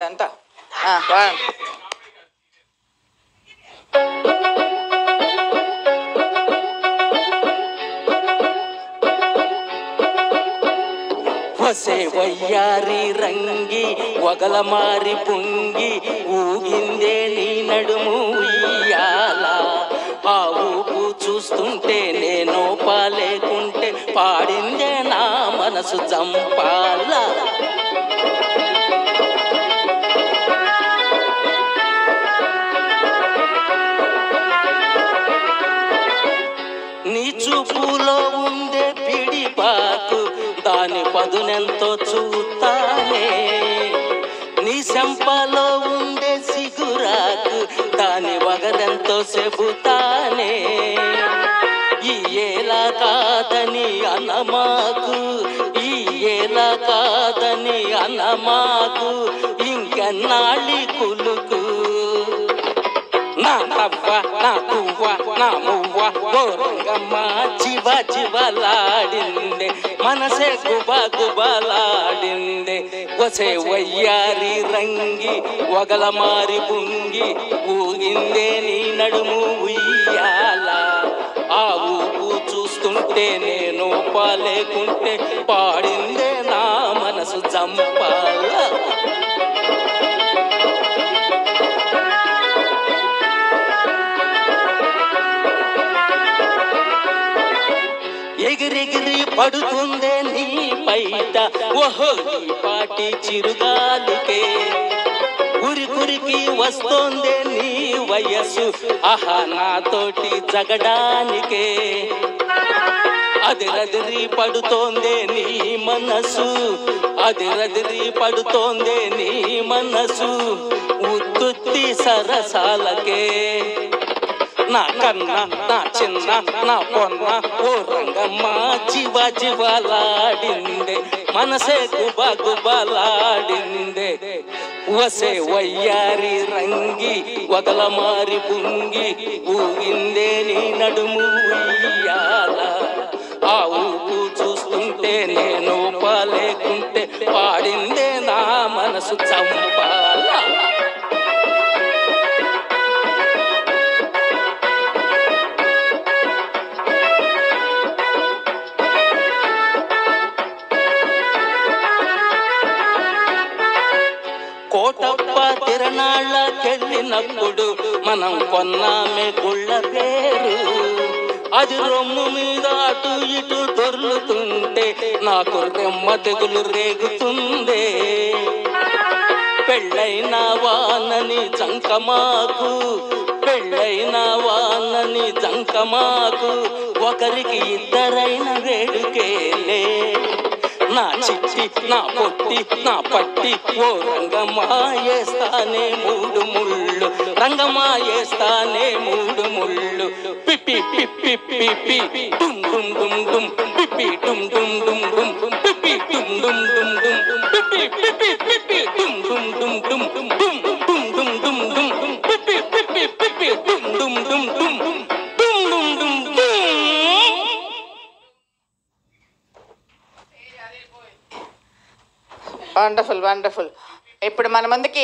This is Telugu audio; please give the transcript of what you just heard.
అంతా వసే వయ్యారి రంగి వగల మారి పొంగి ఊగిందే నీ నడుము ఉయ్యాల. ఆ ఊపు చూస్తుంటే నేను పాలేకుంటే పాడిందే నా మనసు చంపాల. నీ చూపులో ఉండే పిడిపాకు దాని పదునెంతో చూస్తానే. నీ చెంపలో ఉండే సిగురాకు దాని వగరెంతో చెబుతానే. ఈ ఏలా కాదని అన్నమాకు, ఈ ఏలా కాదని అన్నమాకు, ఇంకెన్నాళ్ళి కులుకు. నా రవ్వ నా పువ్వ నా మువ్వ గోరంగమ్మ చివ చివలాడిందే, మనసే గుబ గుబలాడిందే. వసే వయ్యారి రంగి వగల మారి పుంగి ఊగిందే నీ నడుము ఉయ్యాల. ఆ ఊపు చూస్తుంటే నేను పాలేకుంటే పాడిందే నా మనసు చంపాల. ఎగిరెగిరి పడుతుందే నీ పైట ఓహో ఈ పాటి చిరుగాలికే. ఉరికురికి వస్తోందే నీ వయస్సు ఆహా నాతోటి జగడానికే. అదిరదిరి పడుతోందే నీ మనసు, అదిరదిరి పడుతోందే నీ మనసు ఉత్తుత్తి సరసాలకే. నా కన్న నా చిన్న నా పొన్న ఓ రంగమ్మ చివ చివలాడిందే, మనసే గుబ గుబలాడిందే. వసే వయ్యారి రంగి వగల మారి పుంగి ఊగిందే నీ నడుము ఉయ్యాల. ఆ ఊపు చూస్తుంటే నేను పాలేకుంటే పాడిందే నా మనసు చంపాల. కోటప్ప తిరణాళ్ళకెళ్ళినప్పుడు మనం కొన్నామే గుళ్ళ పేరు. అది రొమ్ము మీద అటు ఇటు దొర్లుతుంటే నాకు రెమ్మ తెగులు రేగుతుందే. పెళ్ళైన వానని జంకమాకు, పెళ్ళైన వానని జంకమాకు, ఒకరికి ఇద్దరైన వేడుకేలే. నా చిట్టి నా పొట్టి నా పట్టి ఓ రంగమాయేస్తానే మూడు ముళ్ళు, రంగమాయేస్తానే మూడు ముళ్ళు. పిప్పి పిప్పి పిప్పి డుమ్ డుమ్ డుమ్ డుమ్ పిప్పి డుమ్ డుమ్ డుమ్ డుమ్ పిప్పి డుమ్ డుమ్ డుమ్ డుమ్ పిప్పి పిప్పి పిప్పి డుమ్ డుమ్ డుమ్ డుమ్ డుమ్ డుమ్ డుమ్ డుమ్ డుమ్ పిప్పి పిప్పి పిప్పి డుమ్ డుమ్ డుమ్ డుమ్ డుమ్ డుమ్ డుమ్ డుమ్. Wonderful wonderful. ఇప్పుడు మన ముందుకి